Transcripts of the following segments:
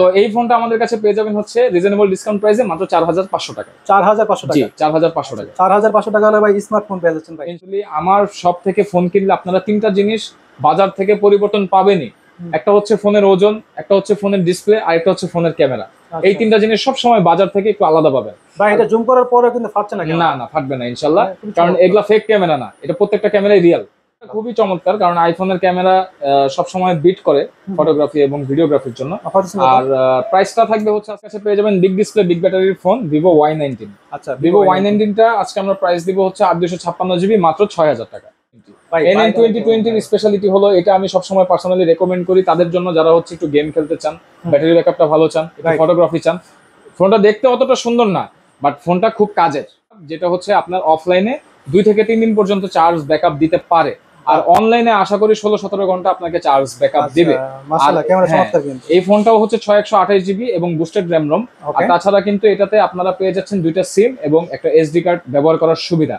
তো এই ফোনটা আমাদের কাছে পেয়ে যাবেন হচ্ছে রিজনেবল ডিসকাউন্ট প্রাইসে মাত্র 4500 টাকা। 4500 টাকা? জি 4500 টাকা। 4500 টাকা হলে ভাই স্মার্টফোন পেয়ে যাচ্ছেন ভাই। অ্যাকচুয়ালি আমার শপ থেকে ফোন কিনলে আপনারা তিনটা জিনিস বাজার থেকে পরিবর্তন পাবেনই। একটা হচ্ছে ফোনের ওজন, একটা হচ্ছে ফোনের ডিসপ্লে, আর একটা হচ্ছে ফোনের ক্যামেরা। এই তিনটা জিনিস সব সময় বাজার থেকে একটু আলাদা পাবেন। ভাই এটা জুম করার পরে কিন্তু ফাটছে না? না না, ফাটবে না ইনশাআল্লাহ, কারণ এগুলা ফেক ক্যামেরা না, এটা প্রত্যেকটা ক্যামেরাই রিয়েল। খুবই চমৎকার, কারণ আইফোনের ক্যামেরা সব সময় বিট করে ফটোগ্রাফি এবং ভিডিওগ্রাফির জন্য। আর প্রাইসটা থাকবে হচ্ছে আজকে কাছে পেয়ে যাবেন বিগ ডিসপ্লে বিগ ব্যাটারির ফোন Vivo Y19। আচ্ছা, Vivo Y19 টা আজকে আমরা প্রাইস দিব হচ্ছে 8256 জিবি মাত্র 6000 টাকা। A9 2020 এর স্পেশালিটি হলো এটা আমি সবসময় পার্সোনালি রেকমেন্ড করি তাদের জন্য যারা হচ্ছে একটু গেম খেলতে চান, ব্যাটারি ব্যাকআপটা ভালো চান, একটু ফটোগ্রাফি চান। ফোনটা দেখতে অতটা সুন্দর না, বাট ফোনটা খুব কাজের, যেটা হচ্ছে আপনার অফলাইনে 2 থেকে 3 দিন পর্যন্ত চার্জ ব্যাকআপ দিতে পারে, আর অনলাইনে আশা করি 16-17 ঘন্টা আপনাকে চার্জ ব্যাকআপ দিবে। মাশাআল্লাহ, ক্যামেরা চমৎকার কিন্তু। এই ফোনটাও হচ্ছে 628 জিবি এবং বুস্টেড র‍্যাম রম। আর তাছাড়া কিন্তু এটাতে আপনারা পেয়ে যাচ্ছেন 2টা সিম এবং একটা এসডি কার্ড ব্যবহার করার সুবিধা।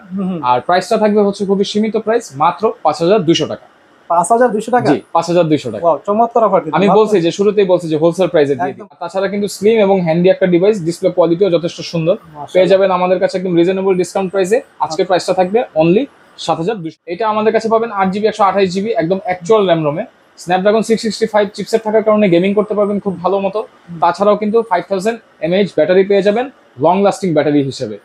আর প্রাইসটা থাকবে হচ্ছে খুবই সীমিত প্রাইস, মাত্র 5200 টাকা। 5200 টাকা? জি 5200 টাকা। ওয়াও, চমৎকার অফার কিন্তু। আমি বলছি যে শুরুতেই বলছি যে হোলসেল প্রাইসে দিয়ে দিই। তাছাড়া কিন্তু স্লিম এবং হ্যান্ডি একটা ডিভাইস, ডিসপ্লে কোয়ালিটিও যথেষ্ট সুন্দর পেয়ে যাবেন আমাদের কাছে একদম রিজনেবল ডিসকাউন্ট প্রাইসে। আজকে প্রাইসটা থাকবে অনলি 7200। এটা আমাদের কাছে পাবেন 8GB 128GB একদম অ্যাকচুয়াল র‍্যাম রমে। স্ন্যাপড্রাগন 665 চিপসেট থাকার কারণে গেমিং করতে পারবেন খুব ভালো মতো। তাছাড়াও কিন্তু 5000 mAh ব্যাটারি পেয়ে যাবেন লং লাস্টিং ব্যাটারি হিসেবে।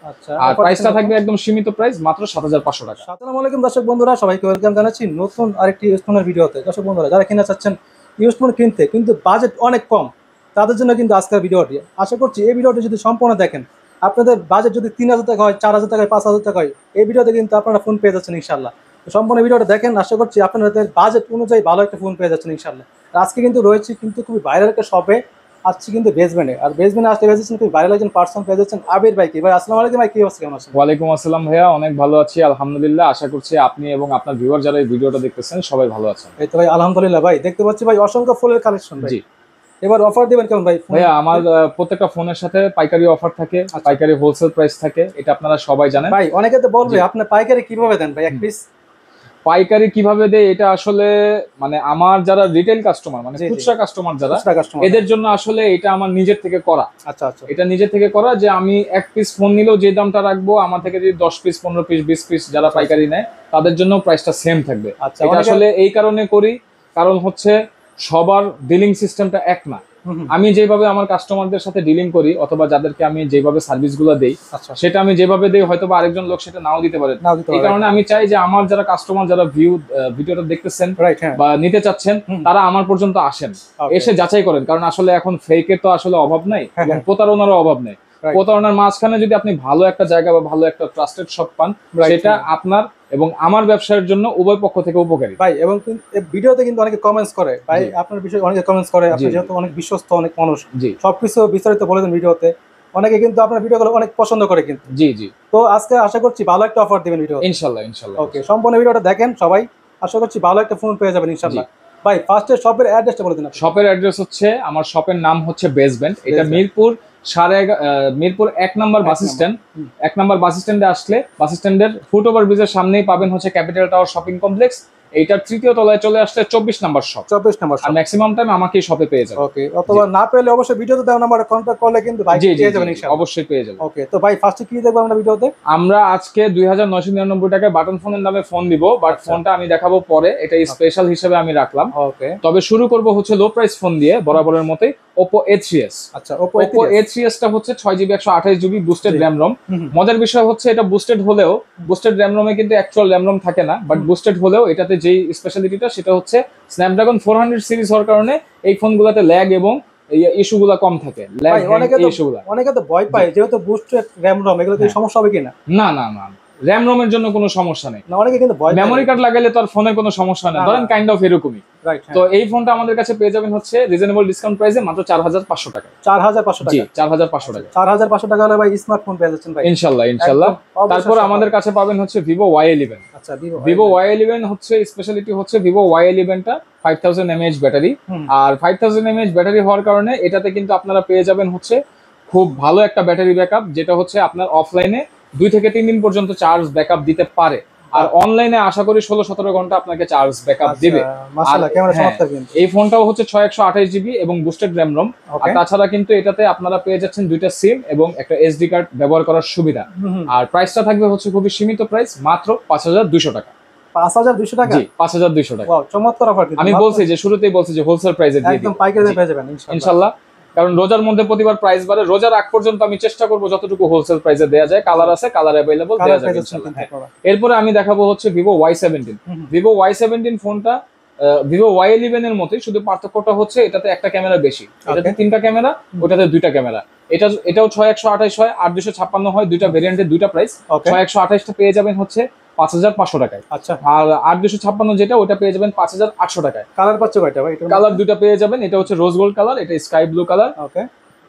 আর প্রাইসটা থাকবে একদম সীমিত প্রাইস, মাত্র 7500 টাকা। আসসালামু আলাইকুম দর্শক বন্ধুরা, সবাইকে ওয়েলকাম জানাচ্ছি নতুন আরেকটি ইউজ ফোনের ভিডিওতে। দর্শক বন্ধুরা, যারা কিনা চাচ্ছেন ইউজ ফোন কিনতে কিন্তু বাজেট অনেক কম, তাদের জন্য কিন্তু আজকের ভিডিওটি। আশা করছি এই ভিডিওটি যদি সম্পূর্ণ দেখেন, আপনাদের বাজেট যদি 3000 টাকা হয়, 4000 টাকা হয়, 5000 টাকা হয়, এই ভিডিওতে কিন্তু আপনারা ফোন পেয়ে যাচ্ছেন ইনশাআল্লাহ। তো সম্পূর্ণ ভিডিওটা দেখেন, আশা করছি আপনাদের বাজেট অনুযায়ী ভালো একটা ফোন পেয়ে যাচ্ছেন ইনশাআল্লাহ। আজকে কিন্তু রয়েছে কিন্তু খুবই ভাইরাল একটা শপে, আসছি কিন্তু বেসমেন্টে। আর বেসমেন্টে আসতে পেয়ে যাচ্ছেন খুবই ভাইরাল একজন পার্সন পেয়ে যাচ্ছেন, আবির ভাই। কি ভাই, আসসালামু আলাইকুম ভাই, কি অবস্থা, কেমন আছেন? ওয়ালাইকুম আসসালাম ভাইয়া, অনেক ভালো আছি আলহামদুলিল্লাহ। আশা করছি আপনি এবং আপনার ভিউয়ার যারা এই ভিডিওটা দেখতেছেন সবাই ভালো আছেন। এই তো ভাই আলহামদুলিল্লাহ। ভাই দেখতে পাচ্ছি ভাই অসংখ্য ফুলের কালেকশন। জি, এবার অফার দিবেন কেমন ভাই? ভাইয়া আমার প্রত্যেকটা ফোনের সাথে পাইকারি অফার থাকে, পাইকারি হোলসেল প্রাইস থাকে, এটা আপনারা সবাই জানেন। ভাই অনেকে তো বলবে আপনি পাইকারি কিভাবে দেন ভাই, এক পিস পাইকারি কিভাবে দেয়, এটা আসলে মানে আমার যারা রিটেল কাস্টমার মানে খুচরা কাস্টমার যারা, এদের জন্য আসলে এটা আমার নিজের থেকে করা। আচ্ছা আচ্ছা, এটা নিজের থেকে করা যে আমি এক পিস ফোন নিলেও যে দামটা রাখবো, আমার থেকে যদি 10 পিস 15 পিস 20 পিস যারা পাইকারি নেয় তাদের জন্য প্রাইসটা সেম থাকবে। এটা আসলে এই কারণে করি, কারণ হচ্ছে সবার ডিলিং সিস্টেমটা এক না। আমি যেভাবে আমার কাস্টমারদের সাথে ডিলিং করি অথবা যাদেরকে আমি যেভাবে সার্ভিসগুলো দেই, সেটা আমি যেভাবে দেই হয়তো বা আরেকজন লোক সেটা নাও দিতে পারে। এই কারণে আমি চাই যে আমার যারা কাস্টমার যারা ভিডিওটা দেখতেছেন বা নিতে চাচ্ছেন, তারা আমার পর্যন্ত আসেন, এসে যাচাই করেন। কারণ আসলে এখন ফেকের তো আসলে অভাব নাই এবং প্রতারণারও অভাব নেই। প্রতারণার মাঝখানে যদি আপনি ভালো একটা জায়গা বা ভালো একটা ট্রাস্টেড শপ পান, সেটা আপনার এবং আমার ব্যবসার জন্য উভয় পক্ষ থেকে উপকারী ভাই। এবং ভিডিওতে কিন্তু অনেকে কমেন্টস করে ভাই, আপনার বিষয়ে অনেকে কমেন্টস করে, আপনি যেহেতু অনেক বিশ্বস্ত অনেক মানুষ, সবকিছু বিস্তারিত বলে দেন ভিডিওতে, অনেকে কিন্তু আপনার ভিডিওগুলো অনেক পছন্দ করে কিন্তু। জি জি, তো আজকে আশা করছি ভালো একটা অফার দিবেন ভিডিও ইনশাআল্লাহ ইনশাআল্লাহ। ওকে, সম্পূর্ণ ভিডিওটা দেখেন সবাই, আশা করছি ভালো একটা ফোন পেয়ে যাবেন ইনশাআল্লাহ। ভাই ফার্স্টে শপের অ্যাড্রেসটা বলে দিন। শপের অ্যাড্রেস হচ্ছে, আমার শপের নাম হচ্ছে বেসমেন্ট। এটা মিরপুর 1 নম্বর বাস স্ট্যান্ড। 1 নম্বর বাস স্ট্যান্ডে আসলে বাস স্ট্যান্ডের ফুটওভার ব্রিজের সামনেই পাবেন হচ্ছে ক্যাপিটাল টাওয়ার শপিং কমপ্লেক্স। এইটার 3য় তলায় চলে আসলে 24 নম্বর শপ। 24 নম্বর আর ম্যাক্সিমাম টাইম আমাকেই শপে পেয়ে যাবেন। ওকে, অথবা না পেলে অবশ্যই ভিডিওতে দেওয়া নাম্বারে কন্টাক্ট করলে কিন্তু ভাই পেয়ে যাবেন ইনশাআল্লাহ। অবশ্যই পেয়ে যাবেন। ওকে, তো ভাই ফার্স্টে কি দেখব আমরা ভিডিওতে? আমরা আজকে 2999 টাকায় বাটন ফোনের দামে ফোন দিব, বাট ফোনটা আমি দেখাবো পরে, এটা স্পেশাল হিসেবে আমি রাখলাম। ওকে, তবে শুরু করব হচ্ছে লো প্রাইস ফোন দিয়ে বরাবরের মতোই, Oppo A3s। আচ্ছা, Oppo A3s টা হচ্ছে 6GB 128GB boosted RAM ROM. মজার বিষয় হচ্ছে এটা বুস্টেড হলেও বুস্টেড র‍্যাম রমে কিন্তু অ্যাকচুয়াল র‍্যাম রম থাকে না, বাট বুস্টেড হলেও এটাতে যেই স্পেশালিটিটা সেটা হচ্ছে স্ন্যাপড্রাগন 400 সিরিজ হওয়ার কারণে এই ফোনগুলোতে ল্যাগ এবং এই ইস্যুগুলো কম থাকে। ল্যাগ অনেকে তো ভয় পায় যেহেতু বুস্টেড র‍্যাম রম, এগুলো কি সমস্যা হবে কিনা? না না না, র‍্যাম রমের জন্য কোনো সমস্যা নেই। অনেকে কিন্তু মেমোরি কার্ড লাগাইলে তো আর ফোনের কোনো সমস্যা নেই, ধরেন কাইন্ড অফ এরকমই। তো এই ফোনটা আমাদের কাছে পেয়ে যাবেন হচ্ছে রিজনেবল ডিসকাউন্ট প্রাইসে মাত্র 4500 টাকা। 4500 টাকা? জি 4500 টাকা। 4500 টাকা হলে ভাই স্মার্টফোন পেয়ে যাচ্ছেন ভাই ইনশাআল্লাহ ইনশাআল্লাহ। তারপর আমাদের কাছে পাবেন হচ্ছে Vivo Y11। আচ্ছা, Vivo Y11 হচ্ছে স্পেশালিটি হচ্ছে Vivo Y11 টা 5000 mAh ব্যাটারি। আর 5000 mAh ব্যাটারি হওয়ার কারণে এটাতে কিন্তু আপনারা পেয়ে যাবেন হচ্ছে খুব ভালো একটা ব্যাটারি ব্যাকআপ, যেটা হচ্ছে আপনার অফলাইনে 2 থেকে 3 দিন পর্যন্ত চার্জ ব্যাকআপ দিতে পারে। আর অনলাইনে আশা করি 16-17 ঘন্টা আপনাকে চার্জ ব্যাকআপ দিবে। মাশাআল্লাহ, ক্যামেরা চমৎকার কিন্তু। এই ফোনটাও হচ্ছে 6128 জিবি এবং বুস্টেড র‍্যাম রম। আর তাছাড়া কিন্তু এটাতে আপনারা পেয়ে যাচ্ছেন দুইটা সিম এবং একটা এসডি কার্ড ব্যবহার করার সুবিধা। আর প্রাইসটা থাকবে হচ্ছে খুবই সীমিত প্রাইস, মাত্র 5200 টাকা। 5200 টাকা? জি, 5200 টাকা। ওয়াও, চমৎকার অফার কিন্তু। আমি বলছি যে শুরুতেই বলছি যে হোলসেল প্রাইসে দিয়ে দিই, একদম পাইকারি পেয়ে যাবেন ইনশাআল্লাহ। কারণ রোজার মধ্যে প্রতিবার প্রাইস বাড়ে, রোজার আগ পর্যন্ত আমি চেষ্টা করব যতটুকু হোলসেল প্রাইসে দেয়া যায়। কালার আছে, কালার अवेलेबल দেয়া যাবে ইনশাআল্লাহ। এরপর আমি দেখাবো হচ্ছে Vivo Y17। Vivo Y17 ফোনটা Vivo Y11 এর মতোই, শুধু পার্থক্যটা হচ্ছে এটাতে একটা ক্যামেরা বেশি, এটাতে 3টা ক্যামেরা, ওটাতে 2টা ক্যামেরা। এটাও 6128 হয়, 8256 হয়, দুইটা ভেরিয়েন্টের দুইটা প্রাইস। 6128 টা পেয়ে যাবেন হচ্ছে 5500 টাকায়। আচ্ছা। আর 8256 যেটা, ওটা পেয়ে যাবেন 5800 টাকায়। কালার পাচ্ছ কয়টা ভাই? কালার দুটো পেয়ে যাবেন, এটা হচ্ছে রোজ গোল্ড কালার, এটা স্কাই ব্লু কালার। ওকে।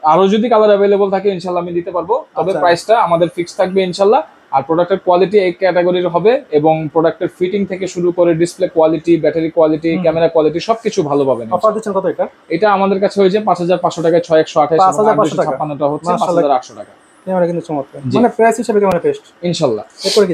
আরো যদি কালার अवेलेबल থাকে ইনশাআল্লাহ আমি দিতে পারবো, তবে প্রাইসটা আমাদের ফিক্স থাকবে ইনশাআল্লাহ। আর প্রোডাক্টের কোয়ালিটি এই ক্যাটাগরির হবে এবং প্রোডাক্টের ফিটিং থেকে শুরু করে display quality, battery quality, camera quality সবকিছু ভালো পাবেন। অফার দিচ্ছেন কত এটা? এটা আমাদের কাছে হয়ে যায় 5500 টাকায় 6128 এবং 8256 টা হচ্ছে 5800 টাকা। ক্যামেরা কিন্তু চমৎকার, মানে প্রাইস হিসেবে ক্যামেরা বেস্ট ইনশাআল্লাহ।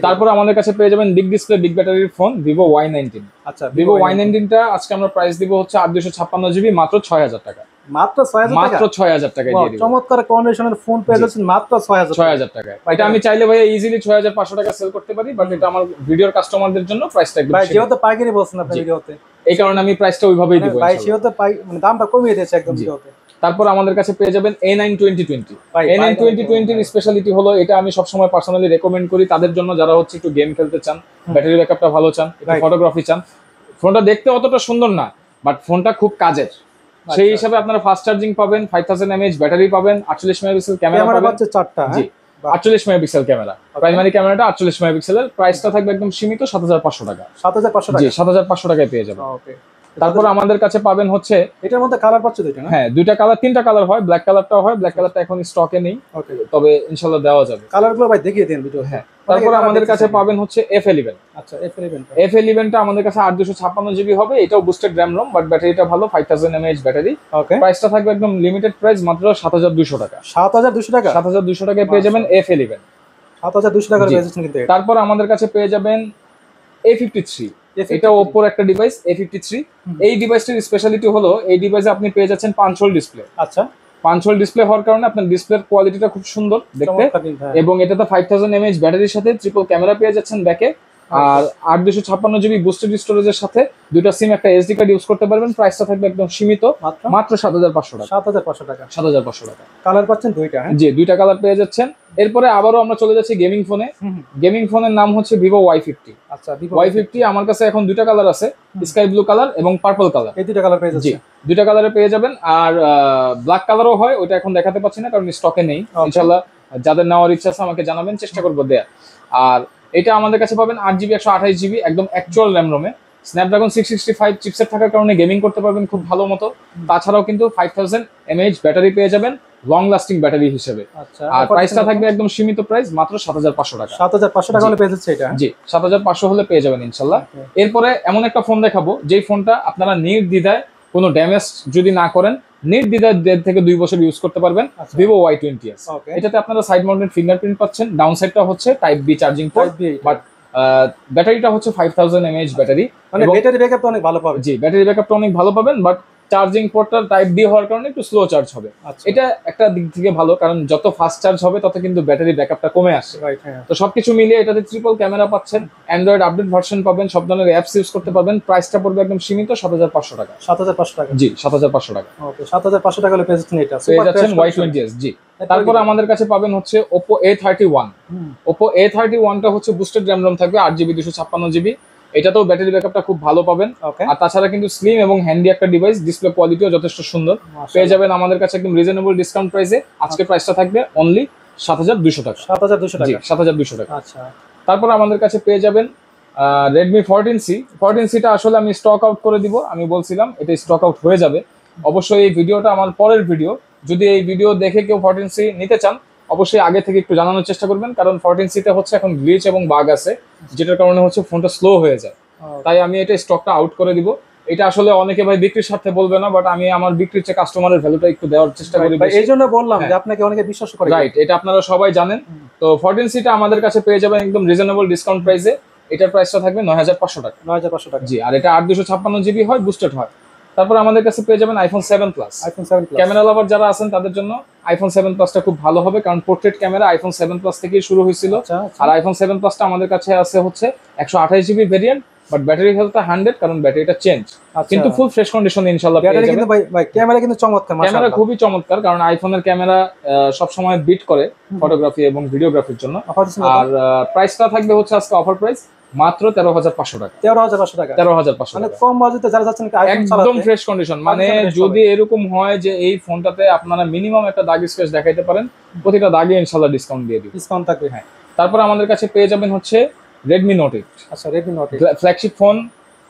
তারপর আমাদের কাছে পেয়ে যাবেন বিগ ডিসপ্লে বিগ ব্যাটারির ফোন Vivo Y19। আচ্ছা, Vivo Y19 টা আজকে আমরা প্রাইস দিব হচ্ছে 8256 জিবি, মাত্র 6000 টাকা। মাত্র 6000 টাকা? মাত্র 6000 টাকায় দিয়ে দিব। চমৎকার কন্ডিশনের ফোন পেয়ে যাচ্ছেন মাত্র 6000 টাকায়। এটা আমি চাইলে ভাই ইজিলি 6500 টাকা সেল করতে পারি, বাট এটা আমার ভিডিওর কাস্টমারদের জন্য প্রাইসটা একদম ভাই যেহেতু পাইকারি বলছেন আপনি ভিডিওতে, এই কারণে আমি প্রাইসটা ওইভাবেই দিব ভাই যেহেতু মানে দামটা কমিয়ে দিয়েছে একদম ভিডিওতে। তারপর আমাদের কাছে পেয়ে যাবেন A9 2020। A9 2020 এর স্পেশালিটি হলো, এটা আমি সবসময় পার্সোনালি রেকমেন্ড করি তাদের জন্য যারা হচ্ছে একটু গেম খেলতে চান, ব্যাটারি ব্যাকআপটা ভালো চান, একটু ফটোগ্রাফি চান। ফোনটা দেখতে অতটা সুন্দর না, বাট ফোনটা খুব কাজের। সেই হিসাবে আপনারা ফাস্ট চার্জিং পাবেন, 5000 mAh ব্যাটারি পাবেন, 48 মেগাপিক্সেল ক্যামেরা পাবেন। হচ্ছে 4টা। জি, 48 মেগাপিক্সেল ক্যামেরা, প্রাইমারি ক্যামেরাটা 48 মেগাপিক্সেলের। প্রাইসটা থাকবে একদম সীমিত 7500 টাকা। 7500 টাকা? জি, 7500 টাকায় পেয়ে যাবেন। ওকে। তারপর আমাদের কাছে পাবেন হচ্ছে, এটার মধ্যে কালার পাচ্ছ দুইটা না? হ্যাঁ, দুইটা কালার, 3টা কালার হয়, ব্ল্যাক কালারটাও হয়, ব্ল্যাক কালারটা এখন স্টকে নেই, ওকে, তবে ইনশাআল্লাহ দেওয়া যাবে। কালারগুলো ভাই দেখিয়ে দেন ভিডিও। হ্যাঁ, তারপর আমাদের কাছে পাবেন হচ্ছে F11। আচ্ছা, F11 টা আমাদের কাছে 8256 জিবি হবে, এটাও বুস্টেড র‍্যাম রম, বাট ব্যাটারিটা ভালো, 5000 mAh ব্যাটারি। ওকে। প্রাইসটা থাকবে একদম লিমিটেড প্রাইস, মাত্র 7200 টাকা। 7200 টাকা? 7200 টাকায় পেয়ে যাবেন F11। 7200 টাকার পেয়ে যাচ্ছেন কিন্তু। তারপর আমাদের কাছে পেয়ে যাবেন A53। এটা Oppo এর একটা ডিভাইস, A53। এই ডিভাইসটির স্পেশালিটি হলো, এই ডিভাইসে আপনি পেয়ে যাচ্ছেন 5 হোল ডিসপ্লে। আচ্ছা। 5 হোল ডিসপ্লে হওয়ার কারণে আপনার ডিসপ্লের কোয়ালিটিটা খুব সুন্দর দেখতে, এবং এটাতে 5000 mAh ব্যাটারির সাথে ট্রিপল ক্যামেরা পেয়ে যাচ্ছেন ব্যাকে। আর 8256 জিবি বুস্টেড স্টোরেজের সাথে দুটো সিম, একটা এসডি কার্ড ইউজ করতে পারবেন। প্রাইসটা থাকবে একদম সীমিত, মাত্র 7500 টাকা। 7500 টাকা? 7500 টাকা। কালার পাচ্ছেন দুইটা? হ্যাঁ জি, দুইটা কালার পেয়ে যাচ্ছেন। এরপরে আবারও আমরা চলে যাচ্ছি গেমিং ফোনে। গেমিং ফোনের নাম হচ্ছে Vivo Y50। আচ্ছা, Y50 আমার কাছে এখন দুইটা কালার আছে, স্কাই ব্লু কালার এবং পার্পল কালার। এই দুইটা কালার পেয়ে যাচ্ছেন? জি, দুইটা কালারে পেয়ে যাবেন। আর ব্ল্যাক কালারও হয়, ওটা এখন দেখাতে পাচ্ছি না কারণ স্টকে নেই। ইনশাআল্লাহ যাদের নেওয়ার ইচ্ছা আছে আমাকে জানাবেন, চেষ্টা করবো দেয়া। আর এটা আমাদের কাছে পাবেন 8GB 128GB একদম অ্যাকচুয়াল র‍্যাম রোমে। স্ন্যাপড্রাগন 665 চিপসেট থাকার কারণে গেমিং করতে পারবেন খুব ভালো মতো। তাছাড়াও কিন্তু 5000 mAh ব্যাটারি পেয়ে যাবেন লং লাস্টিং ব্যাটারি হিসেবে। আচ্ছা, আর প্রাইসটা থাকবে একদম সীমিত প্রাইস, মাত্র 7500 টাকা। 7500 টাকা হলে পেয়ে যাচ্ছে এটা? জি, 7500 হলে পেয়ে যাবেন ইনশাআল্লাহ। এরপরে এমন একটা ফোন দেখাবো যেই ফোনটা আপনারা নির্দ্বিধায় কোনো ড্যামেজ যদি না করেন, নির্দ্বিধায় 1.5 থেকে 2 বছর ইউজ করতে পারবেন। Vivo Y20s। এটাতে আপনারা সাইড মাউন্টেড ফিঙ্গারপ্রিন্ট পাচ্ছেন, ডাউন সাইডটা হচ্ছে type B charging port, but ব্যাটারিটা হচ্ছে 5000 mAh ব্যাটারি, মানে ব্যাটারি ব্যাকআপটা অনেক ভালো পাবেন। জি, ব্যাটারি ব্যাকআপটা অনেক ভালো পাবেন, বাট চার্জিং পোর্টটা টাইপ বি হওয়ার কারণে একটু স্লো চার্জ হবে। এটা একটা দিক থেকে ভালো, কারণ যত ফাস্ট চার্জ হবে তত কিন্তু ব্যাটারি ব্যাকআপটা কমে আসে। তো সবকিছু মিলিয়ে এটাতে ট্রিপল ক্যামেরা পাচ্ছেন, অ্যান্ড্রয়েড আপডেট ভার্সন পাবেন, সব ধরনের অ্যাপস ইউজ করতে পারবেন। প্রাইসটা পড়বে একদম সীমিত 7500 টাকা। 7500 টাকা? জি, 7500 টাকা। ওকে, 7500 টাকা হলে পেয়ে যাচ্ছেন এটা। পেয়ে যাচ্ছেন Y20s। জি, তারপর আমাদের কাছে পাবেন হচ্ছে Oppo A31। Oppo A31 টা হচ্ছে বুস্টেড র‍্যাম রম থাকবে, 8GB 256GB। এটাতেও ব্যাটারি ব্যাকআপটা খুব ভালো পাবেন। আর তাছাড়া কিন্তু স্লিম এবং হ্যান্ডি একটা ডিভাইস, ডিসপ্লে কোয়ালিটিও যথেষ্ট সুন্দর। পেয়ে যাবেন আমাদের কাছে একদম রিজনেবল ডিসকাউন্ট প্রাইসে। আজকে প্রাইসটা থাকবে অনলি 7200 টাকা। 7200 টাকা? জি, 7200 টাকা। আচ্ছা। তারপর আমাদের কাছে পেয়ে যাবেন Redmi 14C। 14C টা আসলে আমি স্টক আউট করে দিব, আমি বলছিলাম এটা স্টক আউট হয়ে যাবে। অবশ্যই এই ভিডিওটা আমার পরের ভিডিও, যদি এই ভিডিও দেখে কেউ 14C নিতে চান অবশ্যই আগে থেকে একটু জানানোর চেষ্টা করবেন, কারণ 14C তে হচ্ছে এখন গ্লিচ এবং বাগ আছে, যেটার কারণে হচ্ছে ফোনটা স্লো হয়ে যায়। তাই আমি এটা স্টকটা আউট করে দিব। এটা আসলে অনেকে ভাই বিক্রির স্বার্থে বলবে না, বাট আমি আমার বিক্রির চেয়ে কাস্টমারের ভ্যালুটা একটু দেওয়ার চেষ্টা করি। এই জন্য বললাম যে আপনাকে অনেকে বিশ্বাস করে। রাইট, এটা আপনারা সবাই জানেন। তো 14C টা আমাদের কাছে পেয়ে যাবেন একদম রিজনেবল ডিসকাউন্ট প্রাইসে। এটার প্রাইসটা থাকবে 9500 টাকা। 9500 টাকা। জি, আর এটা 8256 জিবি হয়, বুস্টেড হয়। তারপর আমাদের কাছে পেয়ে যাবেন iPhone 7 plus. IPhone 7 plus camera lover যারা আছেন তাদের জন্য আইফোন 7 প্লাসটা খুব ভালো হবে, কারণ পোর্ট্রেট ক্যামেরা আইফোন 7 প্লাস থেকেই শুরু হয়েছিল। আর আইফোন 7 প্লাসটা আমাদের কাছে আছে হচ্ছে 128 জিবি ভেরিয়েন্ট, বাট ব্যাটারি হেলথটা 100, কারণ ব্যাটারিটা চেঞ্জ, কিন্তু ফুল ফ্রেশ কন্ডিশনে ইনশাআল্লাহ পেয়ে যাবেন। কিন্তু ভাই ক্যামেরা কিন্তু চমৎকার, মাশাআল্লাহ ক্যামেরা খুবই চমৎকার, কারণ আইফোনের ক্যামেরা সব সময় বিট করে ফটোগ্রাফি এবং ভিডিওগ্রাফির জন্য। আর প্রাইসটা থাকবে হচ্ছে আজকে অফার প্রাইস মাত্র 13500 টাকা। 13500 টাকা, 13500 মানে টাকা, কম বাজেটে যারা যাচ্ছেন একদম ফ্রেশ কন্ডিশন। মানে যদি এরকম হয় যে এই ফোনটাতে আপনারা মিনিমাম একটা দাগ স্ক্র্যাচ দেখাইতে পারেন, প্রতিটা দাগে ইনশাআল্লাহ ডিসকাউন্ট দিয়ে দিব। ডিসকাউন্ট থাকবে, হ্যাঁ। তারপর আমাদের কাছে পেয়ে যাবেন হচ্ছে Redmi Note 8। আচ্ছা, Redmi Note 8 ফ্ল্যাগশিপ ফোন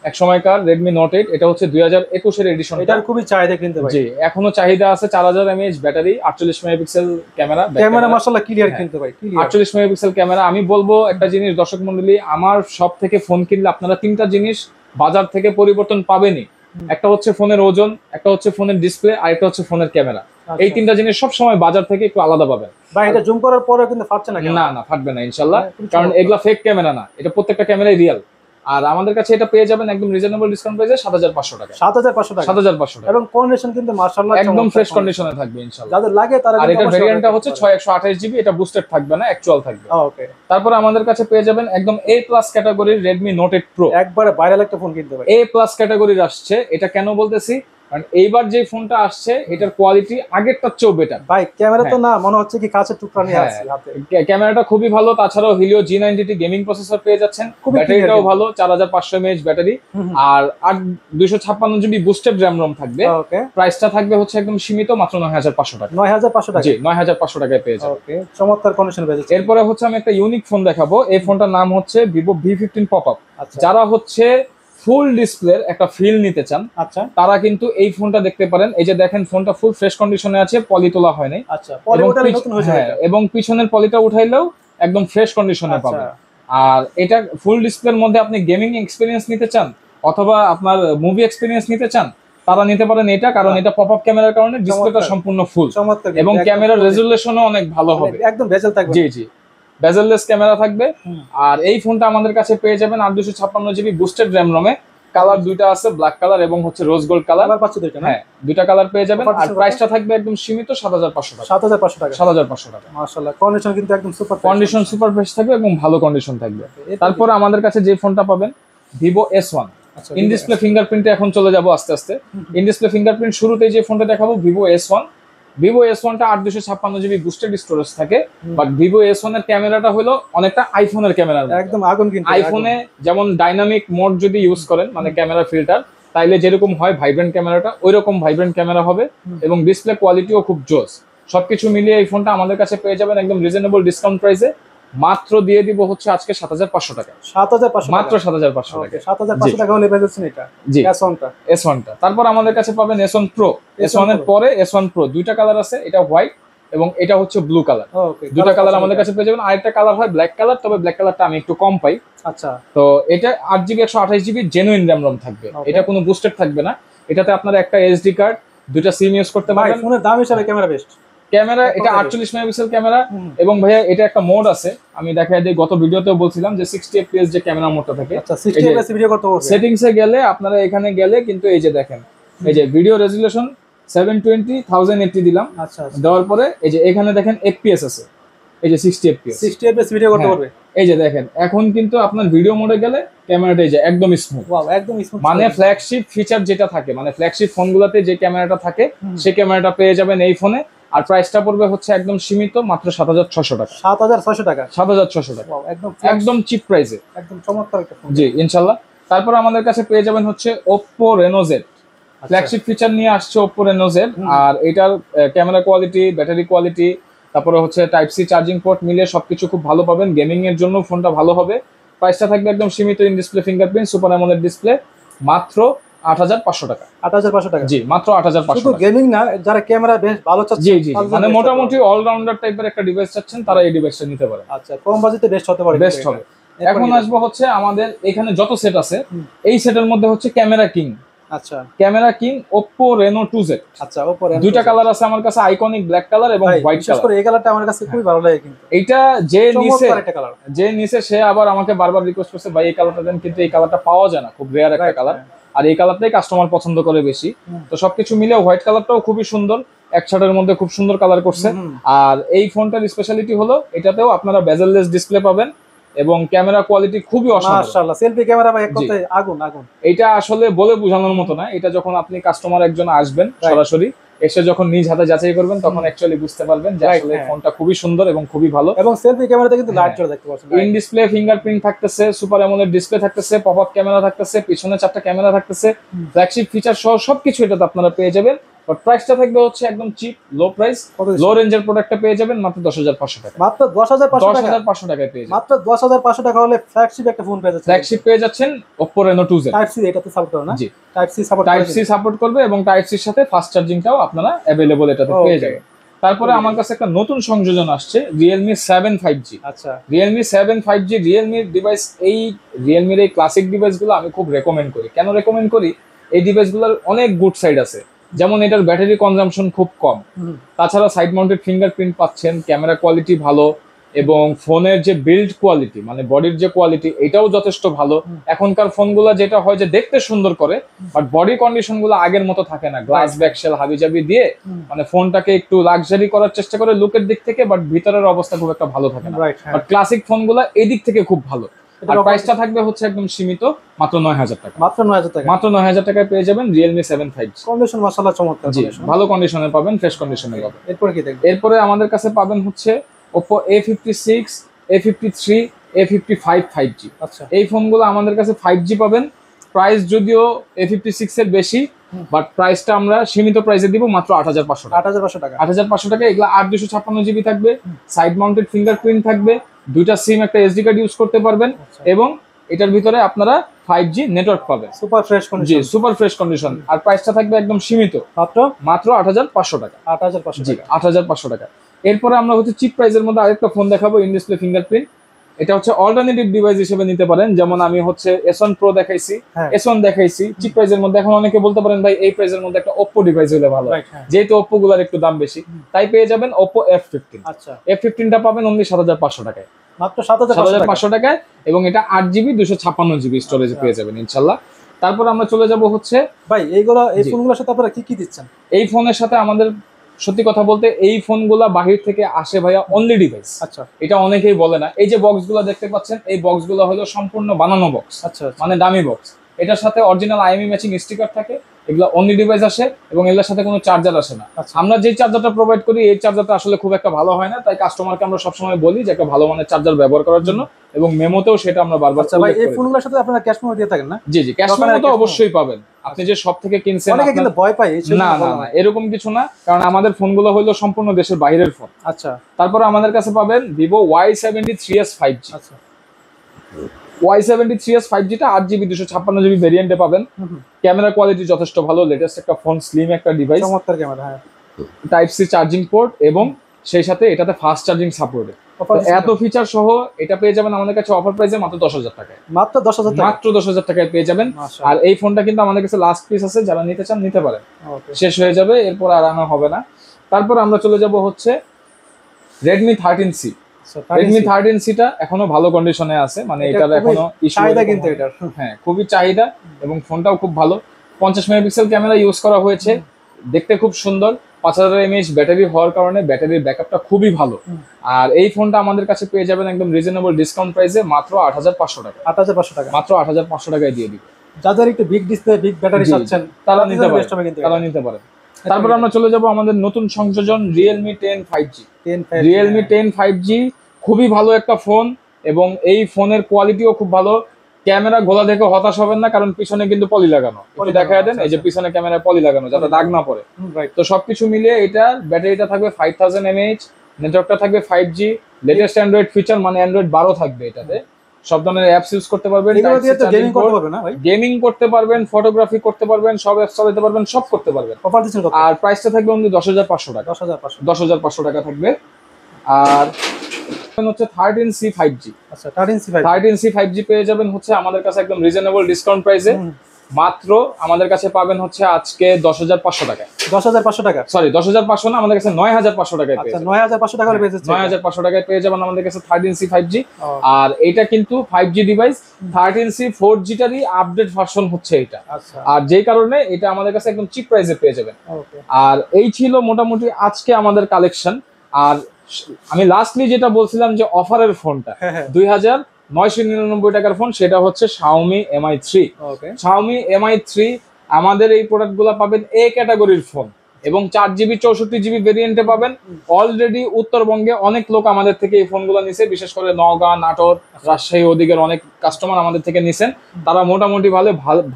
এক সময়কার Redmi Note 8, এটা হচ্ছে 2021 এর এডিশন। এটার খুবই চাহিদা কিন্তু ভাই। জি, এখনো চাহিদা আছে। 4000 mAh battery, 48 megapixel camera. Camera মাশাআল্লাহ ক্লিয়ার কিন্তু ভাই, ক্লিয়ার। 48 megapixel camera. আমি বলবো একটা জিনিস দর্শক মণ্ডলী, আমার সব থেকে ফোন কিনলে আপনারা তিনটা জিনিস বাজার থেকে পরিবর্তন পাবেনই। একটা হচ্ছে ফোনের ওজন, একটা হচ্ছে ফোনের ডিসপ্লে, আর একটা হচ্ছে ফোনের ক্যামেরা। এই তিনটা জিনিস সব সময় বাজার থেকে একটু আলাদা পাবেন। ভাই এটা জুম করার পরেও কিন্তু ফাটছে না? না না, ফাটবে না ইনশাআল্লাহ, কারণ এগুলা ফেক ক্যামেরা না, এটা প্রত্যেকটা ক্যামেরাই রিয়েল। আর আমাদের কাছে এটা পেয়ে যাবেন একদম রিজনেবল ডিসকাউন্ট প্রাইসে 7500 টাকা। 7500 টাকা, 7500 টাকা। এবং কন্ডিশন কিন্তু মাশাআল্লাহ একদম ফ্রেশ কন্ডিশনে থাকবে ইনশাআল্লাহ। যাদের লাগে তারা। আর এটার ভেরিয়েন্টটা হচ্ছে 6128 জিবি, এটা বুস্টেড থাকবে না, অ্যাকচুয়াল থাকবে। ওকে। তারপর আমাদের কাছে পেয়ে যাবেন একদম A+ ক্যাটাগরির Redmi Note 8 Pro। একবারে ভাইরাল একটা ফোন কিনতে ভাই। A+ ক্যাটাগরির আসছে, এটা কেন বলতেছি, কারণ এইবার যে ফোনটা আসছে এটার কোয়ালিটি আগেরটার চেয়েও বেটার। ভাই ক্যামেরা তো না মনে হচ্ছে কি কাঁচের টুকরা নিয়ে আসছে হাতে। ক্যামেরাটা খুবই ভালো, তাছাড়াও Helio G90T গেমিং প্রসেসর পেয়ে যাচ্ছেন, ব্যাটারিটাও ভালো, 4500 mAh ব্যাটারি, আর 256 জিবি বুস্টেড RAM ROM থাকবে। ওকে। প্রাইসটা থাকবে হচ্ছে একদম সীমিত, মাত্র 9500 টাকা। 9500 টাকা। জি, 9500 টাকায় পেয়ে যাবেন। ওকে, চমৎকার কন্ডিশন পেয়ে যাচ্ছে। এরপরে হচ্ছে আমি একটা ইউনিক ফোন দেখাবো। এই ফোনটার নাম হচ্ছে Vivo V15 Pop-up। আচ্ছা। যারা হচ্ছে ফুল ডিসপ্লের একটা ফিল নিতে চান, আচ্ছা, তারা কিন্তু এই ফোনটা দেখতে পারেন। এই যে দেখেন, ফোনটা ফুল ফ্রেশ কন্ডিশনে আছে, পলি তোলা হয় নাই। আচ্ছা, পলি ওঠালে নতুন হয়ে যাবে। এবং পিছনের পলিটা উঠাইলেও একদম ফ্রেশ কন্ডিশনে পাবেন। আর এটা ফুল ডিসপ্লের মধ্যে আপনি গেমিং এক্সপেরিয়েন্স নিতে চান অথবা আপনার মুভি এক্সপেরিয়েন্স নিতে চান, তারা নিতে পারেন এটা, কারণ এটা পপআপ ক্যামেরার কারণে ডিসপ্লেটা সম্পূর্ণ ফুল, এবং ক্যামেরার রেজুলেশনও অনেক ভালো হবে, একদম বেজেল থাকবে। জি জি, বেজেললেস ক্যামেরা থাকবে। আর এই ফোনটা আমাদের কাছে পেয়ে যাবেন 8256 জিবি বুস্টেড RAM ROM এ। কালার দুইটা আছে, ব্ল্যাক কালার এবং হচ্ছে রোজ গোল্ড কালার। হ্যাঁ, দুইটা কালার পেয়ে যাবেন। আর প্রাইসটা থাকবে একদম সীমিত 7500 টাকা। 7500 টাকা। 7500 টাকা। মাশাআল্লাহ, কন্ডিশন কিন্তু একদম সুপার, কন্ডিশন সুপার ফ্রেশ থাকবে এবং ভালো কন্ডিশন থাকবে। তারপর আমাদের কাছে যে ফোনটা পাবেন Vivo S1। ইন ডিসপ্লে ফিঙ্গারপ্রিন্টে এখন চলে যাব আস্তে আস্তে। ইন ডিসপ্লে ফিঙ্গারপ্রিন্ট শুরুতেই যে ফোনটা দেখাবো Vivo S1। Vivo S1টা 8256 GB boosted storage থাকে, বাট Vivo S1 এর ক্যামেরাটা হলো অনেকটা আইফোনের ক্যামেরার মতো। একদম আগুন কিন্তু। আইফোনে যেমন ডাইনামিক মোড যদি ইউজ করেন, মানে ক্যামেরা ফিল্টার, তাইলে যেরকম হয় ভাইব্রেন্ট ক্যামেরাটা, ওইরকম ভাইব্রেন্ট ক্যামেরা হবে, এবং ডিসপ্লে কোয়ালিটিও খুব জোস। সবকিছু মিলিয়ে এই ফোনটা আমাদের কাছে পেয়ে যাবেন একদম রিজনেবল ডিসকাউন্ট প্রাইসে। মাত্র দিয়ে দিব হচ্ছে আজকে 7500 টাকা। 7500, মাত্র 7500 টাকা। 7500 টাকা হলে পেয়ে যাচ্ছেন এটা। জি, S1টা। তারপর আমাদের কাছে পাবেন S1 Pro। S1 এর পরে S1 Pro, দুইটা কালার আছে, এটা হোয়াইট এবং এটা হচ্ছে ব্লু কালার। দুইটা কালার আমাদের কাছে পেয়ে যাবেন। আরেকটা কালার হয় ব্ল্যাক কালার, তবে ব্ল্যাক কালারটা আমি একটু কম পাই। আচ্ছা। তো এটা 8GB 128 GB genuine RAM ROM থাকবে, এটা কোনো বুস্টেড থাকবে না। এটাতে আপনারা একটা SD কার্ড, দুইটা সিম ইউজ করতে পারবেন। ফোনের দাম হিসাবে ক্যামেরা বেস্ট। ক্যামেরা এটা 48 মেগাপিক্সেল ক্যামেরা, এবং ভাইয়া এটা একটা মোড আছে, আমি দেখাই দিই, গত ভিডিওতেও বলছিলাম যে 60 fps যে ক্যামেরা মোডটা থাকে। আচ্ছা, 60 fps ভিডিও করতে হবে। সেটিংসে গেলে আপনারা এখানে গেলে কিন্তু এই যে দেখেন, এই যে ভিডিও রেজুলেশন 720 1080 দিলাম। আচ্ছা, দেওয়ার পরে এই যে এখানে দেখেন FPS আছে, এই যে 60 fps ভিডিও করতে পারবে। এই যে দেখেন, এখন কিন্তু আপনার ভিডিও মোডে গেলে ক্যামেরাটা এই যে একদম স্মুথ। ওয়াও, একদম স্মুথ। মানে ফ্ল্যাগশিপ ফিচার যেটা থাকে, মানে ফ্ল্যাগশিপ ফোনগুলোতে যে ক্যামেরাটা থাকে, সেই ক্যামেরাটা পেয়ে যাবেন এই ফোনে। আর প্রাইসটা পড়বে হচ্ছে একদম সীমিত, মাত্র 7600 টাকা। 7600 টাকা। 7600 টাকা, একদম চিপ প্রাইসে, একদম চমৎকার একটা ফোন। জি ইনশাআল্লাহ। তারপর আমাদের কাছে পেয়ে যাবেন হচ্ছে Oppo Reno Z। Flagship feature নিয়ে আসছে Oppo Reno Z। আর এটার ক্যামেরা কোয়ালিটি, ব্যাটারি কোয়ালিটি, তারপরে হচ্ছে টাইপ সি চার্জিং পোর্ট মিলিয়ে সবকিছু খুব ভালো পাবেন। গেমিং এর জন্য ফোনটা ভালো হবে। প্রাইসটা থাকবে একদম সীমিত, in display fingerprint super AMOLED display, মাত্র 8500 টাকা। 8500 টাকা, জি মাত্র 8500 শুধু গেমিং না, যারা ক্যামেরা বেশ ভালো চাচ্ছে, জি জি, মানে মোটামুটি অলরাউন্ডার টাইপের একটা ডিভাইস চাচ্ছেন, তারা এই ডিভাইসটা নিতে পারে। আচ্ছা, কম বাজেটে বেস্ট হতে পারে, বেস্ট হবে। এখন আসবো হচ্ছে আমাদের এখানে যত সেট আছে, এই সেটের মধ্যে হচ্ছে ক্যামেরা কিং আচ্ছা camera king Oppo Reno 2Z। আচ্ছা Oppo Reno দুইটা কালার আছে আমার কাছে, আইকনিক ব্ল্যাক কালার এবং হোয়াইট বিশেষ কালার। করে এই কালারটা আমার কাছে খুবই ভালো লাগে কিন্তু এইটা চমৎকার একটা কালার। যে নিচে সে আবার আমাকে বারবার রিকোয়েস্ট করছে ভাই এই কালারটা দেন, কিন্তু এই কালারটা পাওয়া যায় না, খুব রেয়ার একটা কালার। আর এই কালারটাই কাস্টমার পছন্দ করে বেশি। তো সবকিছু মিলে হোয়াইট কালারটাও খুবই সুন্দর, একসাথের মধ্যে খুব সুন্দর কালার করছে। আর এই ফোনটার স্পেশালিটি হলো এটাতেও আপনারা বেজেললেস ডিসপ্লে পাবেন এবং ক্যামেরা কোয়ালিটি খুবই অসাধারণ। মাশাআল্লাহ, সেলফি ক্যামেরা ভাই এক কথায় আগুন আগুন। এটা আসলে বলে বোঝানোর মতো না, এটা যখন আপনি কাস্টমার একজন আসবেন সরাসরি এসে যখন নিজ হাতে যাচাই করবেন তখন অ্যাকচুয়ালি বুঝতে পারবেন যে আসলে ফোনটা খুবই সুন্দর এবং খুবই ভালো। এবং সেলফি ক্যামেরাতে কিন্তু লাইট জ্বলে দেখতে পাচ্ছেন। ইন ডিসপ্লে ফিঙ্গারপ্রিন্ট থাকতেছে, সুপার অ্যামোলেড ডিসপ্লে থাকতেছে, পপ আপ ক্যামেরা থাকতেছে, পিছনে 4টা ক্যামেরা থাকতেছে, ফ্ল্যাগশিপ ফিচার সহ সবকিছু এটাতে আপনারা পেয়ে যাবেন। বাট প্রাইসটা থাকবে হচ্ছে একদম চিপ, লো প্রাইস, লো রেঞ্জের প্রোডাক্টটা পেয়ে যাবেন মাত্র 10,500 টাকা। মাত্র 10,500 টাকায় পেয়ে যাবেন। মাত্র 10,500 টাকা হলে ফ্ল্যাগশিপ একটা ফোন পেয়ে যাচ্ছেন। ফ্ল্যাগশিপ পেয়ে যাচ্ছেন Oppo Reno 2Z। Type C এটাতে সাপোর্ট করে না? জি, টাইপ সি সাপোর্ট করবে এবং টাইপ সির সাথে ফাস্ট চার্জিংটাও আপনারা अवेलेबल এটাতে পেয়ে যাবেন। তারপরে আমার কাছে একটা নতুন সংযোজন আসছে, Realme 7 5G। আচ্ছা, Realme 7 5G Realme ডিভাইস। এই Realme এই ক্লাসিক ডিভাইসগুলো আমি খুব রেকমেন্ড করি। কেন রেকমেন্ড করি? এই ডিভাইসগুলোর অনেক গুড সাইড আছে, যেমন এটার ব্যাটারি কনজাম্পশন খুব কম, তাছাড়া সাইড মাউন্টেড ফিঙ্গারপ্রিন্ট পাচ্ছেন, ক্যামেরা কোয়ালিটি ভালো এবং ফোনের যে বিল্ড কোয়ালিটি মানে বডির যে কোয়ালিটি এটাও যথেষ্ট ভালো। এখনকার ফোনগুলো যেটা হয় যে দেখতে সুন্দর করে বাট বডি কন্ডিশন গুলো আগের মতো থাকে না, গ্লাস ব্যাকশেল হাবিজাবি দিয়ে মানে ফোনটাকে একটু লাক্সারি করার চেষ্টা করে লুকের দিক থেকে, বাট ভিতরের অবস্থা খুব একটা ভালো থাকে না। বাট ক্লাসিক ফোনগুলো এই দিক থেকে খুব ভালো। আর প্রাইসটা থাকবে হচ্ছে একদম সীমিত, মাত্র 9,000 টাকা। মাত্র 9,000 টাকা। মাত্র 9,000 টাকায় পেয়ে যাবেন Realme 7 5G। কন্ডিশন মাশাআল্লাহ চমৎকার। জি, ভালো কন্ডিশনে পাবেন, ফ্রেশ কন্ডিশনে পাবেন। এরপরে কি দেখবেন? এরপরে আমাদের কাছে পাবেন হচ্ছে Oppo A56, A53, A55 5G। আচ্ছা, এই ফোনগুলো আমাদের কাছে 5G পাবেন। প্রাইস যদিও A56 এর বেশি, বাট প্রাইসটা আমরা সীমিত প্রাইসে দিব মাত্র 8,500 টাকা। 8,500 টাকা। 8,500 টাকা। এগুলো 8/256 GB থাকবে, সাইড মাউন্টেড ফিঙ্গারপ্রিন্ট থাকবে, দুইটা সিম একটা SD কার্ড ইউজ করতে পারবেন এবং এটার ভিতরে আপনারা 5G নেটওয়ার্ক পাবেন। Super fresh condition. জি, সুপার ফ্রেশ কন্ডিশন। আর প্রাইসটা থাকবে একদম সীমিত, মাত্র 8,500 টাকা। 8,500 জি, 8,500 টাকা। এরপরে আমরা হচ্ছে চিপ প্রাইসের মধ্যে আরেকটা ফোন দেখাবো, ইন ডিসপ্লে ফিঙ্গারপ্রিন্ট। এটা হচ্ছে অল্টারনেটিভ ডিভাইস হিসেবে নিতে পারেন। যেমন আমি হচ্ছে S1 Pro দেখাইছি, S1 দেখাইছি চিপ প্রাইসের মধ্যে। এখন অনেকে বলতে পারেন ভাই এই প্রাইসের মধ্যে একটা Oppo ডিভাইস হলে ভালো, যেহেতু Oppo গুলার একটু দাম বেশি, তাই পেয়ে যাবেন Oppo F15। আচ্ছা, F15টা পাবেন অনলি 7,500 টাকায়, মাত্র 7,500 টাকায়। এবং এটা 8GB 256GB স্টোরেজে পেয়ে যাবেন ইনশাআল্লাহ। তারপর আমরা চলে যাব হচ্ছে ভাই এই ফোনগুলোর সাথে আপনারা কি কি দিচ্ছেন? এই ফোনের সাথে আমাদের সত্যি কথা বলতে এই ফোনগুলা বাহির থেকে আসে ভাইয়া অনলি ডিভাইস। আচ্ছা, এটা অনেকেই বলে না। এই যে বক্সগুলো দেখতে পাচ্ছেন, এই বক্সগুলো হলো সম্পূর্ণ বানানো বক্স। আচ্ছা, মানে দামি বক্স। এটার সাথে অরিজিনাল IMEI ম্যাচিং স্টিকার থাকে, এগুলো অনলি ডিভাইস আসে এবং এগুলোর সাথে কোনো চার্জার আসে না। আমরা যে চার্জারটা প্রোভাইড করি এই চার্জারটা আসলে খুব একটা ভালো হয় না, তাই কাস্টমারকে আমরা সবসময় বলি যে একটা ভালো মানের চার্জার ব্যবহার করার জন্য, এবং মেমোতেও সেটা আমরা বারবার ভাই এই ফোনগুলোর সাথে আপনারা ক্যাশ মেমো দিয়ে থাকেন না? জি জি, ক্যাশ মেমো তো অবশ্যই পাবেন। আপনি যে সব থেকে কিনছেন, অনেকে কিন্তু ভয় পায়। না না না, এরকম কিছু না, কারণ আমাদের ফোনগুলো হলো সম্পূর্ণ দেশের বাইরের ফোন। আচ্ছা, তারপরে আমাদের কাছে পাবেন Vivo Y73s 5G। আচ্ছা, Y73s 5Gটা 8GB 256GB ভেরিয়েন্টে পাবেন। ক্যামেরা কোয়ালিটি যথেষ্ট ভালো, লেটেস্ট একটা ফোন, স্লিম একটা ডিভাইস, চমৎকার ক্যামেরা। হ্যাঁ, টাইপ সি চার্জিং পোর্ট এবং সেই সাথে এটাতে ফাস্ট চার্জিং সাপোর্ট। এত ফিচার সহ এটা পেয়ে যাবেন আমাদের কাছে অফার প্রাইসে মাত্র 10,000 টাকায়। মাত্র 10,000 টাকা। মাত্র 10,000 টাকায় পেয়ে যাবেন। আর এই ফোনটা কিন্তু আমাদের কাছে লাস্ট পিস আছে, যারা নিতে চান নিতে পারেন, শেষ হয়ে যাবে, এরপর আর আনা হবে না। তারপর আমরা চলে যাব হচ্ছে Redmi 13C। Redmi 13Cটা এখনো ভালো কন্ডিশনে আছে, মানে এটার এখনো চাহিদা কিন্তু এটার। হ্যাঁ, খুবই চাহিদা এবং ফোনটাও খুব ভালো। 50 মেগাপিক্সেল ক্যামেরা ইউজ করা হয়েছে, দেখতে খুব সুন্দর। 5000 mAh ব্যাটারি হওয়ার কারণে ব্যাটারির ব্যাকআপটা খুবই ভালো। আর এই ফোনটা আমাদের কাছে পেয়ে যাবেন একদম রিজনেবল ডিসকাউন্ট প্রাইসে মাত্র 8,500 টাকা। 8,500 টাকা, মাত্র 8,500 টাকায় দিয়ে দিব। যাদের একটু বিগ ডিসপ্লে বিগ ব্যাটারি চাচ্ছেন তারা নিতে পারেন। তারপর আমরা চলে যাব আমাদের নতুন সংযোজন Realme 10 5G। Realme 10 5G খুবই ভালো একটা ফোন এবং এই ফোনের কোয়ালিটিও খুব ভালো। ক্যামেরা গোলা দেখে হতাশ হবেন না, কারণ পিছনে কিন্তু পলি লাগানো, একটু দেখায় দেন, এই যে পিছনে ক্যামেরায় পলি লাগানো যাতে দাগ না পড়ে। তো সবকিছু মিলিয়ে এটা ব্যাটারিটা থাকবে 5000 mAh, নেটওয়ার্কটা থাকবে 5G, লেটেস্ট অ্যান্ড্রয়েড ফিচার মানে অ্যান্ড্রয়েড 12 থাকবে এটাতে। সব ধরনের অ্যাপস ইউজ করতে পারবেন, গেমিং করতে পারবেন না ভাই? গেমিং করতে পারবেন, ফটোগ্রাফি করতে পারবেন, সব অ্যাপস চালাতে পারবেন, সব করতে পারবেন। অফার দিচ্ছেন কত? আর প্রাইসটা থাকবে অনলি 10,500 টাকা। 10,500 টাকা থাকবে। আর হচ্ছে 13C 5G। আচ্ছা, 13C 5G 5G পেয়ে যাবেন হচ্ছে আমাদের কাছে একদম রিজনেবল ডিসকাউন্ট প্রাইসে মাত্র আমাদের কাছে পাবেন হচ্ছে আজকে 10,500 টাকায়। 10,500 টাকা? সরি 10,500 না, আমাদের কাছে 9,500 টাকায় পেয়ে আচ্ছা, যাবেন। 9,500 টাকা হলে পেয়ে যাচ্ছে। 9,500 টাকায় পেয়ে যাবেন আমাদের কাছে 13C 5G। আর এটা কিন্তু 5G device, 13C 4G টারই update version হচ্ছে এটা। আচ্ছা, আর যেই কারণে এটা আমাদের কাছে একদম চিপ প্রাইসে পেয়ে যাবেন। ওকে। আর এই ছিল মোটামুটি আজকে আমাদের কালেকশন। আর আমি লাস্টলি যেটা বলছিলাম যে অফারের ফোনটা, হ্যাঁ, হ্যাঁ। 2,999 টাকার ফোন, সেটা হচ্ছে Xiaomi Mi 3। ওকে। Xiaomi Mi 3 আমাদের এই প্রোডাক্টগুলো পাবেন এ ক্যাটাগরির ফোন এবং 4GB 64GB ভেরিয়েন্টে পাবেন। অলরেডি উত্তরবঙ্গে অনেক লোক আমাদের থেকে এই ফোনগুলো নিছে, বিশেষ করে নওগাঁ, নাটোর, রাজশাহী ওদিকের অনেক কাস্টমার আমাদের থেকে নিছেন। তারা মোটামুটি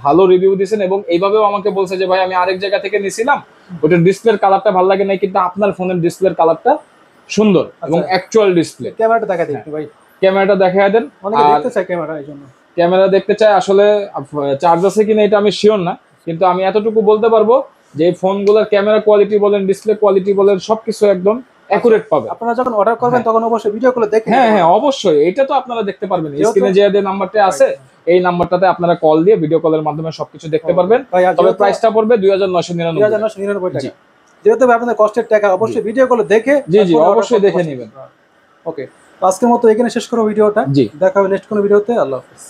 ভালো রিভিউ দিয়েছেন এবং এইভাবেও আমাকে বলছে যে ভাই আমি আরেক জায়গা থেকে নিছিলাম, ওটার ডিসপ্লের কালারটা ভালো লাগে নাই, কিন্তু আপনার ফোনের ডিসপ্লের কালারটা সুন্দর এবং অ্যাকচুয়াল ডিসপ্লে। ক্যামেরাটা দেখা দিন ভাই, ক্যামেরাটা দেখায় দেন। অনেকে দেখতে চায় ক্যামেরা, এই জন্য ক্যামেরা দেখতে চায়, আসলে চার্জ আছে কিনা এটা আমি শিওর না, কিন্তু আমি এতটুকু বলতে পারবো যে এই ফোনগুলোর ক্যামেরা কোয়ালিটি বলেন, ডিসপ্লে কোয়ালিটি বলেন, সবকিছু একদম অ্যাকুরেট পাবে। আপনারা যখন অর্ডার করবেন তখন অবশ্যই ভিডিও গুলো দেখে। হ্যাঁ হ্যাঁ অবশ্যই, এটা তো আপনারা দেখতে পারবেন। স্ক্রিনে যে নাম্বারটা আছে এই নাম্বারটাতে আপনারা কল দিয়ে ভিডিও কলের মাধ্যমে সবকিছু দেখতে পারবেন। তবে প্রাইসটা পড়বে 2,999 টাকা। যেহেতু আপনাদের কষ্টের টাকা, অবশ্যই ভিডিও গুলো দেখে জি অবশ্যই দেখে নেবেন। ওকে, তো আজকের মতো এখানে শেষ করো ভিডিওটা। জি, দেখা হবে নেক্সট কোনো ভিডিওতে। আল্লাহ হাফেজ।